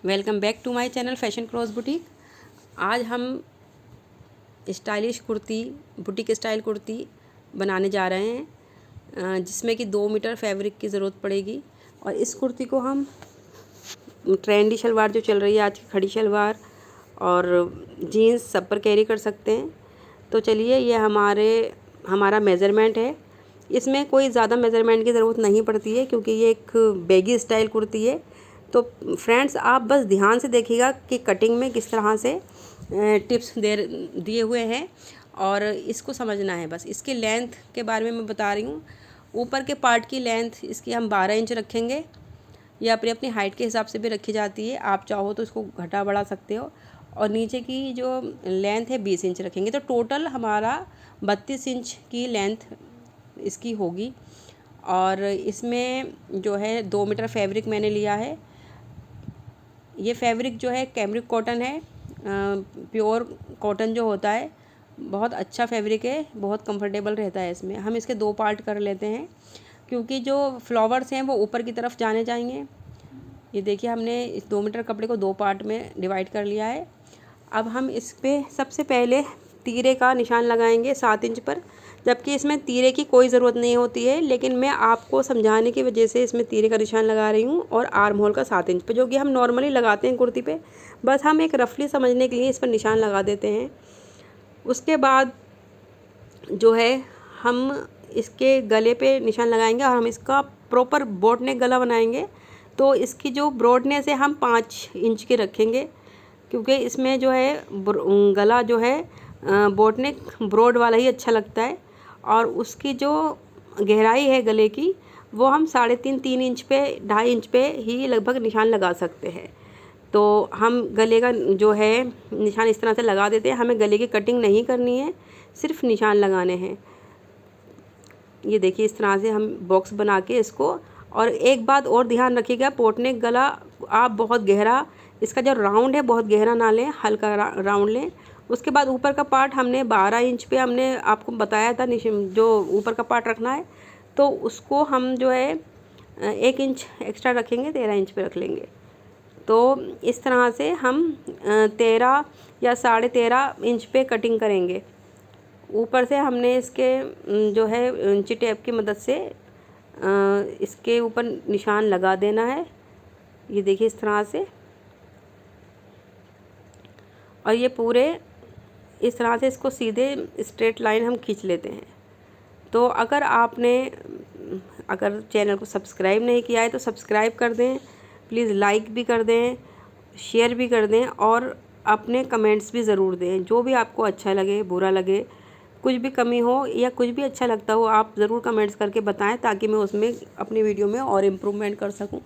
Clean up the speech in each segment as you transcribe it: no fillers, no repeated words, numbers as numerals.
Welcome back to my channel fashion cross boutique. आज हम stylish kurti, boutique style kurti बनाने जा रहे हैं जिसमें कि 2 मीटर फैब्रिक की ज़रूरत पड़ेगी। और इस कुर्ती को हम ट्रेंडी शलवार जो चल रही है आज की, खड़ी शलवार और जीन्स सब पर कैरी कर सकते हैं। तो चलिए, ये हमारा मेज़रमेंट है। इसमें कोई ज़्यादा मेज़रमेंट की ज़रूरत नहीं पड़ती है क्योंकि ये एक बैगी स्टाइल कुर्ती है। तो फ्रेंड्स, आप बस ध्यान से देखिएगा कि कटिंग में किस तरह से टिप्स दिए हुए हैं और इसको समझना है। बस इसकी लेंथ के बारे में मैं बता रही हूँ। ऊपर के पार्ट की लेंथ इसकी हम 12 इंच रखेंगे। ये अपनी अपनी हाइट के हिसाब से भी रखी जाती है, आप चाहो तो इसको घटा बढ़ा सकते हो। और नीचे की जो लेंथ है 20 इंच रखेंगे। तो टोटल हमारा 32 इंच की लेंथ इसकी होगी। और इसमें जो है 2 मीटर फैब्रिक मैंने लिया है। ये फैब्रिक जो है कैमरिक कॉटन है, प्योर कॉटन जो होता है, बहुत अच्छा फैब्रिक है, बहुत कंफर्टेबल रहता है। इसमें हम इसके 2 पार्ट कर लेते हैं क्योंकि जो फ्लावर्स हैं वो ऊपर की तरफ जाने चाहिए। ये देखिए, हमने इस 2 मीटर कपड़े को 2 पार्ट में डिवाइड कर लिया है। अब हम इस पर सबसे पहले तीरे का निशान लगाएंगे 7 इंच पर, जबकि इसमें तीरे की कोई ज़रूरत नहीं होती है, लेकिन मैं आपको समझाने की वजह से इसमें तीरे का निशान लगा रही हूँ। और आर्म होल का 7 इंच पे, जो कि हम नॉर्मली लगाते हैं कुर्ती पे, बस हम एक रफली समझने के लिए इस पर निशान लगा देते हैं। उसके बाद जो है हम इसके गले पे निशान लगाएंगे और हम इसका प्रॉपर बोट नेक गला बनाएंगे। तो इसकी जो ब्रॉडनेस है हम 5 इंच की रखेंगे क्योंकि इसमें जो है गला जो है बोट नेक ब्रॉड वाला ही अच्छा लगता है। और उसकी जो गहराई है गले की, वो हम 3.5 इंच पे 2.5 इंच पे ही लगभग निशान लगा सकते हैं। तो हम गले का जो है निशान इस तरह से लगा देते हैं। हमें गले की कटिंग नहीं करनी है, सिर्फ निशान लगाने हैं। ये देखिए, इस तरह से हम बॉक्स बना के इसको। और एक बात और ध्यान रखिएगा, पोटनेक गला आप बहुत गहरा, इसका जो राउंड है बहुत गहरा ना लें, हल्का राउंड लें। उसके बाद ऊपर का पार्ट हमने 12 इंच पे हमने आपको बताया था जो ऊपर का पार्ट रखना है, तो उसको हम जो है 1 इंच एक्स्ट्रा रखेंगे, 13 इंच पे रख लेंगे। तो इस तरह से हम 13 या 13.5 इंच पे कटिंग करेंगे। ऊपर से हमने इसके जो है इंची टेप की मदद से इसके ऊपर निशान लगा देना है। ये देखिए, इस तरह से। और ये पूरे इस तरह से इसको सीधे स्ट्रेट लाइन हम खींच लेते हैं। तो अगर चैनल को सब्सक्राइब नहीं किया है तो सब्सक्राइब कर दें, प्लीज़ लाइक भी कर दें, शेयर भी कर दें और अपने कमेंट्स भी ज़रूर दें। जो भी आपको अच्छा लगे, बुरा लगे, कुछ भी कमी हो या कुछ भी अच्छा लगता हो, आप ज़रूर कमेंट्स करके बताएं ताकि मैं उसमें अपनी वीडियो में और इम्प्रूवमेंट कर सकूं।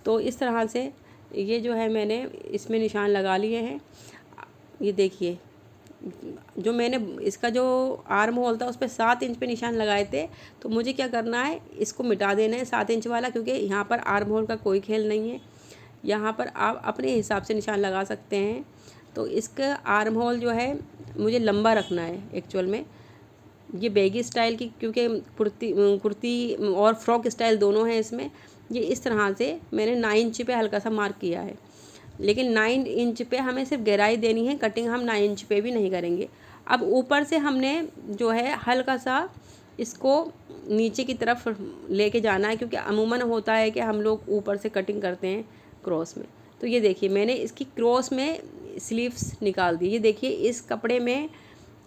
तो इस तरह से ये जो है मैंने इसमें निशान लगा लिए हैं। ये देखिए, जो मैंने इसका जो आर्म होल था उस पर 7 इंच पे निशान लगाए थे। तो मुझे क्या करना है, इसको मिटा देना है 7 इंच वाला, क्योंकि यहाँ पर आर्म होल का कोई खेल नहीं है। यहाँ पर आप अपने हिसाब से निशान लगा सकते हैं। तो इसका आर्म होल जो है मुझे लंबा रखना है एक्चुअल में। ये बैगी स्टाइल की, क्योंकि कुर्ती और फ्रॉक स्टाइल दोनों हैं इसमें। ये इस तरह से मैंने 9 इंच पे हल्का सा मार्क किया है, लेकिन 9 इंच पे हमें सिर्फ गहराई देनी है, कटिंग हम 9 इंच पे भी नहीं करेंगे। अब ऊपर से हमने जो है हल्का सा इसको नीचे की तरफ लेके जाना है, क्योंकि अमूमन होता है कि हम लोग ऊपर से कटिंग करते हैं क्रॉस में। तो ये देखिए, मैंने इसकी क्रॉस में स्लीव्स निकाल दी। ये देखिए, इस कपड़े में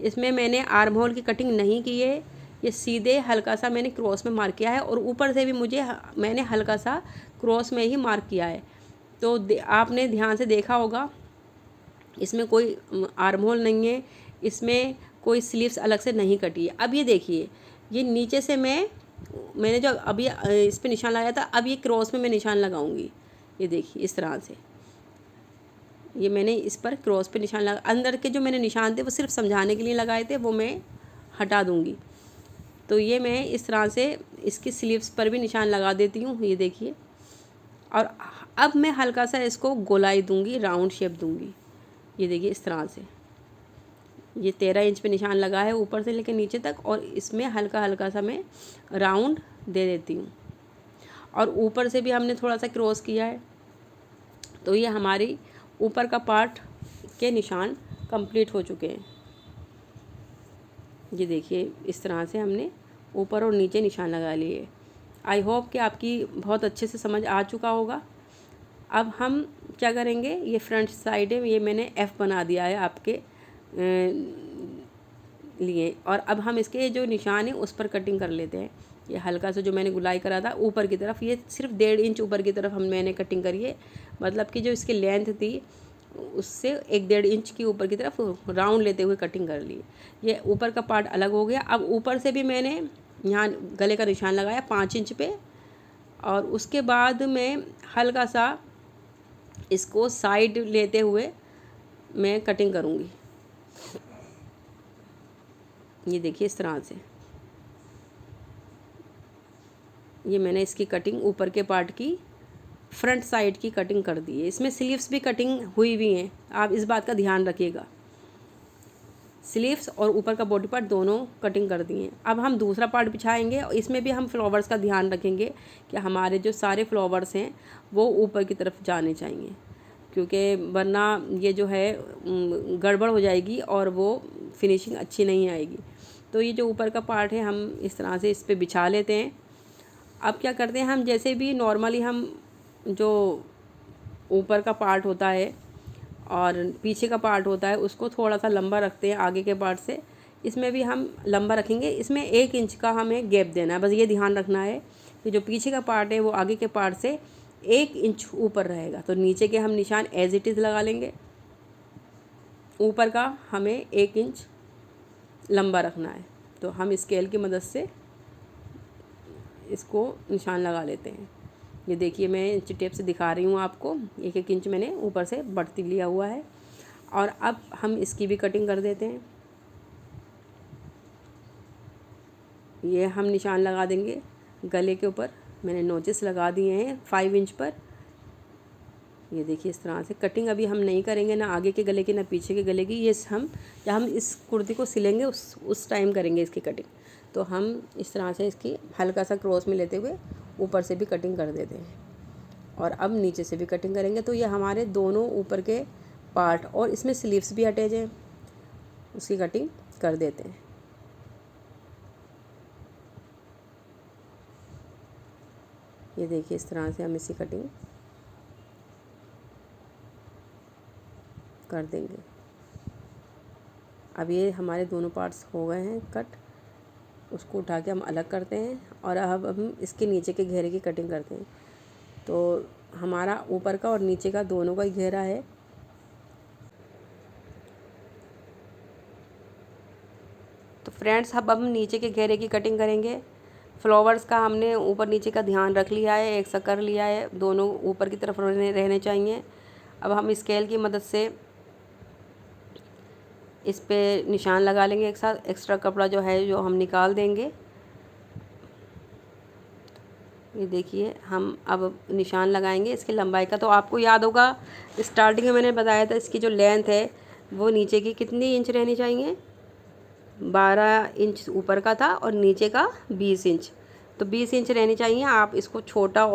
इसमें मैंने आर्म होल की कटिंग नहीं की है, ये सीधे हल्का सा मैंने क्रॉस में मार्क किया है। और ऊपर से भी मैंने हल्का सा क्रॉस में ही मार्क किया है। तो आपने ध्यान से देखा होगा, इसमें कोई आर्म होल नहीं है, इसमें कोई स्लीव्स अलग से नहीं कटी है। अब ये देखिए, ये नीचे से मैंने जो अभी इस पे निशान लगाया था, अब ये क्रॉस में मैं निशान लगाऊंगी। ये देखिए, इस तरह से ये मैंने इस पर क्रॉस पे निशान लगा। अंदर के जो मैंने निशान थे वो सिर्फ समझाने के लिए लगाए थे, वो मैं हटा दूंगी। तो ये मैं इस तरह से इसकी स्लीव्स पर भी निशान लगा देती हूँ। ये देखिए, और अब मैं हल्का सा इसको गोलाई दूंगी, राउंड शेप दूंगी। ये देखिए, इस तरह से ये 13 इंच पे निशान लगा है ऊपर से लेकर नीचे तक, और इसमें हल्का हल्का सा मैं राउंड दे देती हूँ। और ऊपर से भी हमने थोड़ा सा क्रॉस किया है। तो ये हमारी ऊपर का पार्ट के निशान कंप्लीट हो चुके हैं। ये देखिए इस तरह से हमने ऊपर और नीचे निशान लगा लिए। आई होप कि आपकी बहुत अच्छे से समझ आ चुका होगा। अब हम क्या करेंगे, ये फ्रंट साइड है, ये मैंने एफ़ बना दिया है आपके लिए। और अब हम इसके जो निशान है उस पर कटिंग कर लेते हैं। ये हल्का सा जो मैंने गुलाई करा था ऊपर की तरफ, ये सिर्फ 1.5 इंच ऊपर की तरफ मैंने कटिंग करी है। मतलब कि जो इसकी लेंथ थी उससे 1-1.5 इंच की ऊपर की तरफ राउंड लेते हुए कटिंग कर ली। ये ऊपर का पार्ट अलग हो गया। अब ऊपर से भी मैंने यहाँ गले का निशान लगाया 5 इंच पे, और उसके बाद मैं हल्का सा इसको साइड लेते हुए मैं कटिंग करूँगी। ये देखिए इस तरह से ये मैंने इसकी कटिंग ऊपर के पार्ट की फ्रंट साइड की कटिंग कर दी है। इसमें स्लीव्स भी कटिंग हुई हुई हैं, आप इस बात का ध्यान रखिएगा। स्लीव्स और ऊपर का बॉडी पार्ट दोनों कटिंग कर दिए हैं। अब हम दूसरा पार्ट बिछाएंगे और इसमें भी हम फ्लावर्स का ध्यान रखेंगे कि हमारे जो सारे फ्लावर्स हैं वो ऊपर की तरफ जाने चाहिए, क्योंकि वरना ये जो है गड़बड़ हो जाएगी और वो फिनिशिंग अच्छी नहीं आएगी। तो ये जो ऊपर का पार्ट है हम इस तरह से इस पर बिछा लेते हैं। अब क्या करते हैं, हम जैसे भी नॉर्मली हम जो ऊपर का पार्ट होता है और पीछे का पार्ट होता है उसको थोड़ा सा लंबा रखते हैं आगे के पार्ट से। इसमें भी हम लंबा रखेंगे। इसमें 1 इंच का हमें गैप देना है, बस ये ध्यान रखना है कि जो पीछे का पार्ट है वो आगे के पार्ट से 1 इंच ऊपर रहेगा। तो नीचे के हम निशान एज इट इज़ लगा लेंगे, ऊपर का हमें 1 इंच लंबा रखना है। तो हम स्केल की मदद से इसको निशान लगा लेते हैं। ये देखिए मैं इंची टेप से दिखा रही हूँ आपको, 1-1 इंच मैंने ऊपर से बढ़ती लिया हुआ है। और अब हम इसकी भी कटिंग कर देते हैं। ये हम निशान लगा देंगे गले के ऊपर। मैंने नोचेस लगा दिए हैं 5 इंच पर। ये देखिए इस तरह से कटिंग अभी हम नहीं करेंगे, ना आगे के गले की ना पीछे के गले की। ये हम जब हम इस कुर्ती को सिलेंगे उस टाइम करेंगे इसकी कटिंग। तो हम इस तरह से इसकी हल्का सा क्रॉस में लेते हुए ऊपर से भी कटिंग कर देते हैं और अब नीचे से भी कटिंग करेंगे। तो ये हमारे दोनों ऊपर के पार्ट और इसमें स्लीव्स भी अटैच हैं, उसकी कटिंग कर देते हैं। ये देखिए इस तरह से हम इसकी कटिंग कर देंगे। अब ये हमारे दोनों पार्ट्स हो गए हैं कट। उसको उठा के हम अलग करते हैं और अब हम इसके नीचे के घेरे की कटिंग करते हैं। तो हमारा ऊपर का और नीचे का दोनों का ही घेरा है। तो फ्रेंड्स अब हम नीचे के घेरे की कटिंग करेंगे। फ्लावर्स का हमने ऊपर नीचे का ध्यान रख लिया है, एक सा कर लिया है, दोनों ऊपर की तरफ रहने चाहिए। अब हम स्केल की मदद से इस पे निशान लगा लेंगे एक साथ। एक्स्ट्रा कपड़ा जो है जो हम निकाल देंगे। ये देखिए हम अब निशान लगाएंगे इसकी लंबाई का। तो आपको याद होगा स्टार्टिंग में मैंने बताया था इसकी जो लेंथ है वो नीचे की कितनी इंच रहनी चाहिए, 12 इंच ऊपर का था और नीचे का 20 इंच। तो 20 इंच रहनी चाहिए। आप इसको छोटा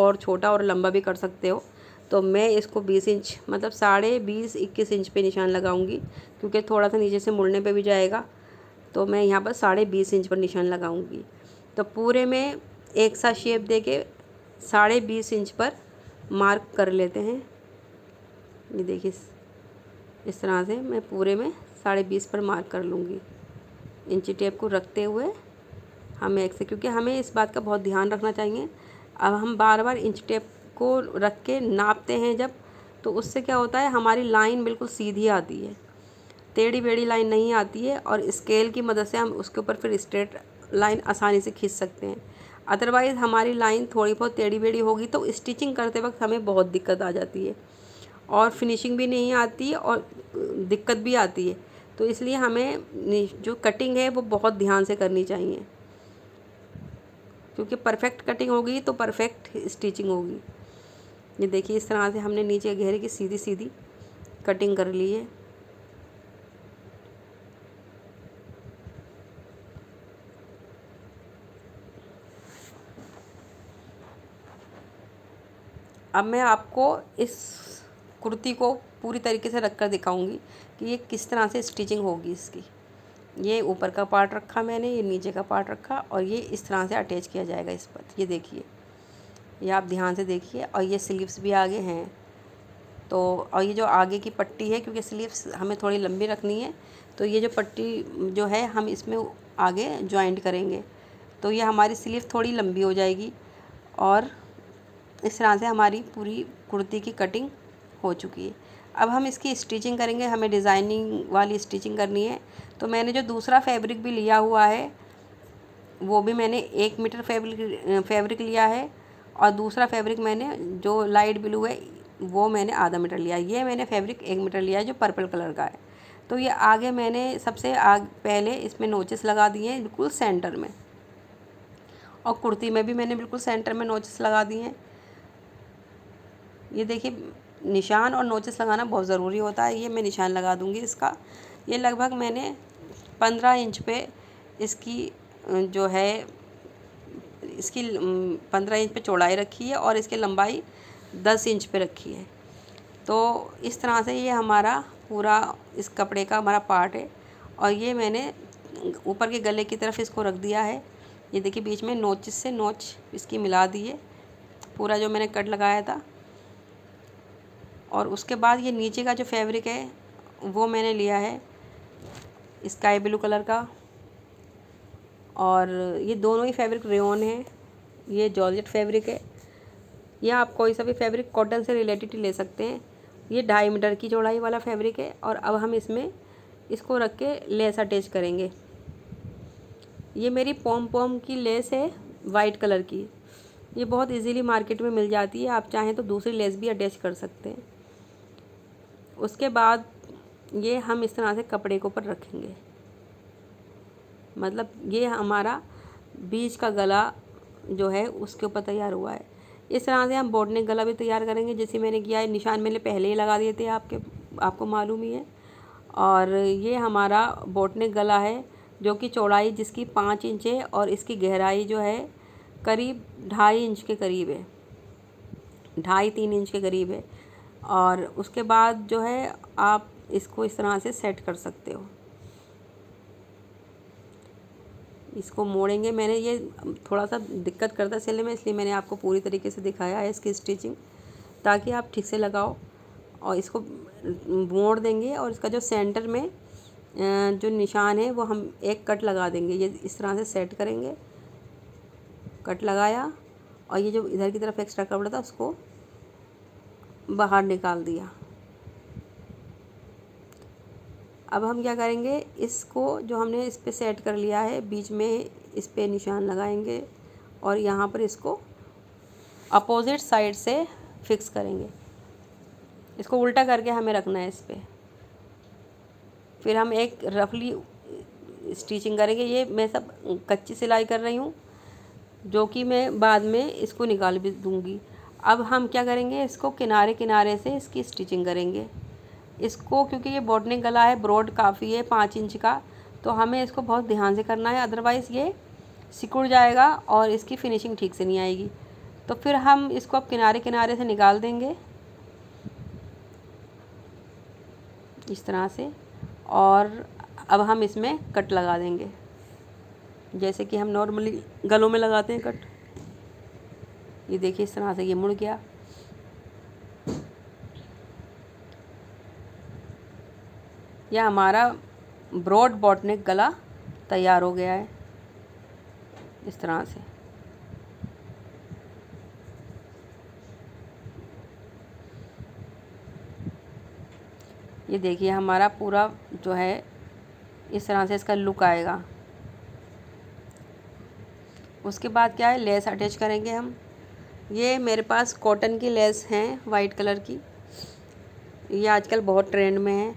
और लंबा भी कर सकते हो। तो मैं इसको 20 इंच मतलब 20.5-21 इंच पे निशान लगाऊंगी, क्योंकि थोड़ा सा नीचे से मुड़ने पे भी जाएगा। तो मैं यहाँ पर 20.5 इंच पर निशान लगाऊंगी। तो पूरे में एक सा शेप दे के 20.5 इंच पर मार्क कर लेते हैं। ये देखिए इस तरह से मैं पूरे में 20.5 पर मार्क कर लूँगी इंची टेप को रखते हुए। हम एक से, क्योंकि हमें इस बात का बहुत ध्यान रखना चाहिए। अब हम बार बार इंच टेप को रख के नापते हैं जब, तो उससे क्या होता है हमारी लाइन बिल्कुल सीधी आती है, टेढ़ी बेढ़ी लाइन नहीं आती है। और स्केल की मदद से हम उसके ऊपर फिर स्ट्रेट लाइन आसानी से खींच सकते हैं। अदरवाइज़ हमारी लाइन थोड़ी बहुत टेढ़ी बेढ़ी होगी तो स्टिचिंग करते वक्त हमें बहुत दिक्कत आ जाती है और फिनिशिंग भी नहीं आती है और दिक्कत भी आती है। तो इसलिए हमें जो कटिंग है वो बहुत ध्यान से करनी चाहिए, क्योंकि परफेक्ट कटिंग होगी तो परफेक्ट स्टिचिंग होगी। ये देखिए इस तरह से हमने नीचे घेरे की सीधी सीधी कटिंग कर ली है। अब मैं आपको इस कुर्ती को पूरी तरीके से रख कर दिखाऊंगी कि ये किस तरह से स्टिचिंग होगी इसकी। ये ऊपर का पार्ट रखा मैंने, ये नीचे का पार्ट रखा और ये इस तरह से अटैच किया जाएगा इस पर। ये देखिए, ये आप ध्यान से देखिए। और ये स्लीव्स भी आगे हैं तो, और ये जो आगे की पट्टी है, क्योंकि स्लीव्स हमें थोड़ी लंबी रखनी है तो ये जो पट्टी जो है हम इसमें आगे जॉइंट करेंगे तो ये हमारी स्लीव थोड़ी लंबी हो जाएगी। और इस तरह से हमारी पूरी कुर्ती की कटिंग हो चुकी है। अब हम इसकी स्टिचिंग करेंगे, हमें डिज़ाइनिंग वाली स्टिचिंग करनी है। तो मैंने जो दूसरा फैब्रिक भी लिया हुआ है वो भी मैंने 1 मीटर फैब्रिक लिया है और दूसरा फैब्रिक मैंने जो लाइट ब्लू है वो मैंने आधा मीटर लिया। ये मैंने फैब्रिक 1 मीटर लिया है जो पर्पल कलर का है। तो ये आगे मैंने सबसे पहले इसमें नोचेस लगा दिए हैं बिल्कुल सेंटर में, और कुर्ती में भी मैंने बिल्कुल सेंटर में नोचेस लगा दिए हैं। ये देखिए, निशान और नोचेस लगाना बहुत ज़रूरी होता है। ये मैं निशान लगा दूँगी इसका। ये लगभग मैंने 15 इंच पे इसकी जो है इसकी 15 इंच पे चौड़ाई रखी है और इसकी लंबाई 10 इंच पे रखी है। तो इस तरह से ये हमारा पूरा इस कपड़े का हमारा पार्ट है। और ये मैंने ऊपर के गले की तरफ इसको रख दिया है। ये देखिए, बीच में नोच से नोच इसकी मिला दी है, पूरा जो मैंने कट लगाया था। और उसके बाद ये नीचे का जो फैब्रिक है वो मैंने लिया है स्काई ब्लू कलर का, और ये दोनों ही फैब्रिक रेयॉन है। ये जॉर्जेट फैब्रिक है। या आप कोई सा भी फैब्रिक कॉटन से रिलेटेड ले सकते हैं। ये 2.5 मीटर की चौड़ाई वाला फैब्रिक है। और अब हम इसमें इसको रख के लेस अटैच करेंगे। ये मेरी पॉम पॉम की लेस है वाइट कलर की। ये बहुत इजीली मार्केट में मिल जाती है, आप चाहें तो दूसरी लेस भी अटैच कर सकते हैं। उसके बाद ये हम इस तरह से कपड़े के ऊपर रखेंगे, मतलब ये हमारा बीच का गला जो है उसके ऊपर तैयार हुआ है। इस तरह से हम बोट नेक गला भी तैयार करेंगे, जैसे मैंने किया है। निशान मैंने पहले ही लगा दिए थे, आपको मालूम ही है। और ये हमारा बोट नेक गला है जो कि चौड़ाई जिसकी 5 इंच है और इसकी गहराई जो है करीब 2.5 इंच के करीब है, 2.5-3 इंच के करीब है। और उसके बाद जो है आप इसको इस तरह से सेट कर सकते हो। इसको मोड़ेंगे। मैंने ये थोड़ा सा दिक्कत करता सिलने में, इसलिए मैंने आपको पूरी तरीके से दिखाया है इसकी स्टिचिंग, ताकि आप ठीक से लगाओ। और इसको मोड़ देंगे और इसका जो सेंटर में जो निशान है वो हम एक कट लगा देंगे। ये इस तरह से सेट करेंगे, कट लगाया और ये जो इधर की तरफ एक्स्ट्रा कपड़ा था उसको बाहर निकाल दिया। अब हम क्या करेंगे, इसको जो हमने इस पे सेट कर लिया है बीच में इस पे निशान लगाएंगे और यहाँ पर इसको अपोजिट साइड से फिक्स करेंगे। इसको उल्टा करके हमें रखना है इस पे। फिर हम एक रफली स्टिचिंग करेंगे। ये मैं सब कच्ची सिलाई कर रही हूँ, जो कि मैं बाद में इसको निकाल भी दूँगी। अब हम क्या करेंगे, इसको किनारे किनारे से इसकी स्टिचिंग करेंगे। इसको क्योंकि ये बोट नेक गला है, ब्रॉड काफ़ी है 5 इंच का, तो हमें इसको बहुत ध्यान से करना है, अदरवाइज़ ये सिकुड़ जाएगा और इसकी फिनिशिंग ठीक से नहीं आएगी। तो फिर हम इसको अब किनारे किनारे से निकाल देंगे इस तरह से, और अब हम इसमें कट लगा देंगे जैसे कि हम नॉर्मली गलों में लगाते हैं कट। ये देखिए, इस तरह से ये मुड़ गया। यह हमारा ब्रॉड बोट नेक गला तैयार हो गया है इस तरह से। ये देखिए, हमारा पूरा जो है इस तरह से इसका लुक आएगा। उसके बाद क्या है, लेस अटैच करेंगे हम। ये मेरे पास कॉटन की लेस हैं वाइट कलर की, ये आजकल बहुत ट्रेंड में है।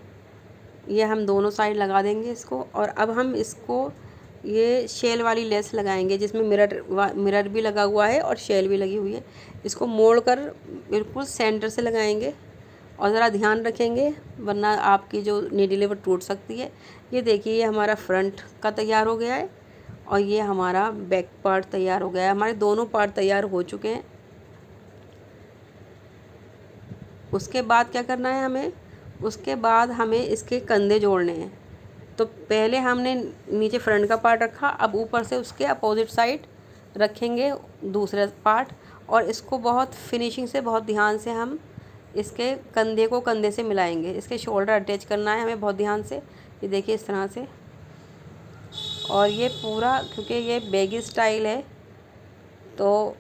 ये हम दोनों साइड लगा देंगे इसको। और अब हम इसको ये शेल वाली लेस लगाएंगे जिसमें मिरर भी लगा हुआ है और शेल भी लगी हुई है। इसको मोड़ कर बिल्कुल सेंटर से लगाएंगे और ज़रा ध्यान रखेंगे, वरना आपकी जो नीडल है वो टूट सकती है। ये देखिए, ये हमारा फ्रंट का तैयार हो गया है और ये हमारा बैक पार्ट तैयार हो गया है। हमारे दोनों पार्ट तैयार हो चुके हैं। उसके बाद क्या करना है हमें, उसके बाद हमें इसके कंधे जोड़ने हैं। तो पहले हमने नीचे फ्रंट का पार्ट रखा, अब ऊपर से उसके अपोजिट साइड रखेंगे दूसरा पार्ट, और इसको बहुत फिनिशिंग से, बहुत ध्यान से हम इसके कंधे को कंधे से मिलाएंगे। इसके शोल्डर अटैच करना है हमें बहुत ध्यान से, ये देखिए इस तरह से। और ये पूरा, क्योंकि ये बैगी स्टाइल है तो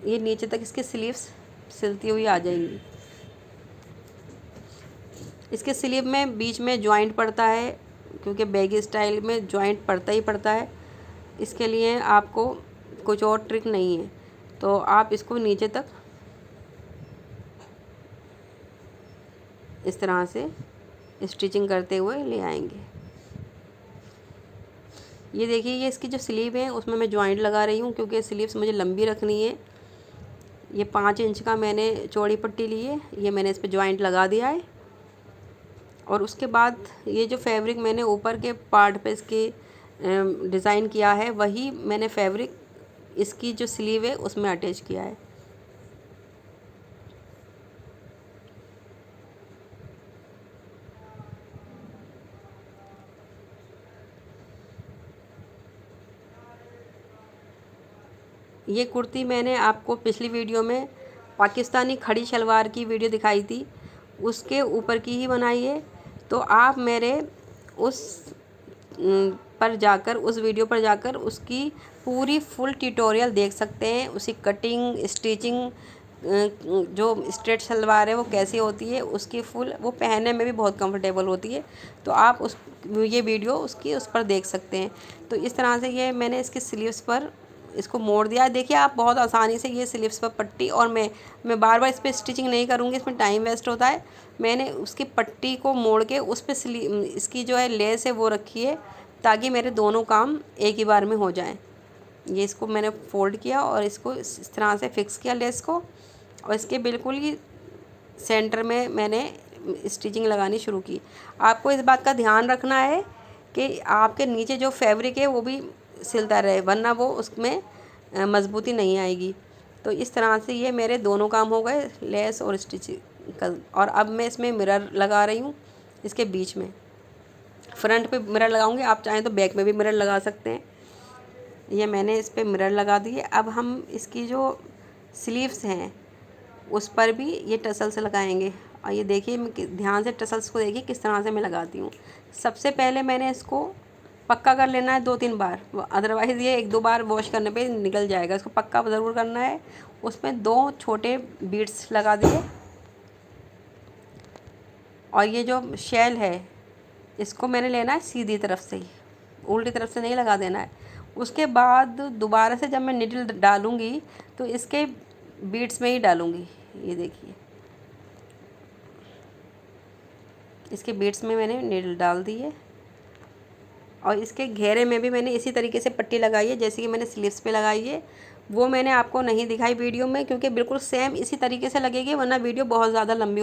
ये नीचे तक इसकी स्लीव्स सिलती हुई आ जाएंगी। इसके स्लीव में बीच में जॉइंट पड़ता है, क्योंकि बैगी स्टाइल में जॉइंट पड़ता ही पड़ता है। इसके लिए आपको कुछ और ट्रिक नहीं है, तो आप इसको नीचे तक इस तरह से स्टिचिंग करते हुए ले आएंगे। ये देखिए, ये इसकी जो स्लीव है उसमें मैं जॉइंट लगा रही हूँ, क्योंकि स्लीव्स मुझे लंबी रखनी है। ये 5 इंच का मैंने चौड़ी पट्टी ली है, ये मैंने इस पर जॉइंट लगा दिया है। और उसके बाद ये जो फैब्रिक मैंने ऊपर के पार्ट पे इसकी डिज़ाइन किया है, वही मैंने फैब्रिक इसकी जो स्लीव है उसमें अटैच किया है। ये कुर्ती मैंने आपको पिछली वीडियो में पाकिस्तानी खड़ी शलवार की वीडियो दिखाई थी, उसके ऊपर की ही बनाई है। तो आप मेरे उस पर जाकर, उस वीडियो पर जाकर उसकी पूरी फुल ट्यूटोरियल देख सकते हैं। उसी कटिंग, स्टिचिंग, जो स्ट्रेट शलवार है वो कैसी होती है, उसकी फुल, वो पहनने में भी बहुत कंफर्टेबल होती है। तो आप ये वीडियो उसकी उस पर देख सकते हैं। तो इस तरह से ये मैंने इसके स्लीव्स पर इसको मोड़ दिया है। देखिए आप बहुत आसानी से ये स्लीव्स पर पट्टी, और मैं बार बार इस पर स्टिचिंग नहीं करूँगी, इसमें टाइम वेस्ट होता है। मैंने उसकी पट्टी को मोड़ के उस पर इसकी जो है लेस है वो रखी है, ताकि मेरे दोनों काम एक ही बार में हो जाएं। ये इसको मैंने फोल्ड किया और इसको इस तरह से फिक्स किया लेस को, और इसके बिल्कुल ही सेंटर में मैंने स्टिचिंग लगानी शुरू की। आपको इस बात का ध्यान रखना है कि आपके नीचे जो फैब्रिक है वो भी सिलता रहे, वरना वो उसमें मजबूती नहीं आएगी। तो इस तरह से ये मेरे दोनों काम हो गए, लेस और स्टिचिंग का। और अब मैं इसमें मिरर लगा रही हूँ इसके बीच में। फ्रंट पे मिरर लगाऊंगी, आप चाहें तो बैक में भी मिरर लगा सकते हैं। ये मैंने इस पर मिरर लगा दिए। अब हम इसकी जो स्लीव्स हैं उस पर भी ये टसल्स लगाएंगे। और ये देखिए, ध्यान से टसल्स को देखिए किस तरह से मैं लगाती हूँ। सबसे पहले मैंने इसको पक्का कर लेना है 2-3 बार, अदरवाइज़ ये 1-2 बार वॉश करने पे निकल जाएगा। इसको पक्का ज़रूर करना है। उसमें 2 छोटे बीड्स लगा दिए, और ये जो शेल है इसको मैंने लेना है सीधी तरफ से ही, उल्टी तरफ से नहीं लगा देना है। उसके बाद दोबारा से जब मैं निडल डालूँगी तो इसके बीड्स में ही डालूँगी। ये देखिए, इसके बीड्स में मैंने निडल डाल दी है, और इसके घेरे में भी मैंने इसी तरीके से पट्टी लगाई है जैसे कि मैंने स्लीव्स पे लगाई है। वो मैंने आपको नहीं दिखाई वीडियो में, क्योंकि बिल्कुल सेम इसी तरीके से लगेगी, वरना वीडियो बहुत ज़्यादा लंबी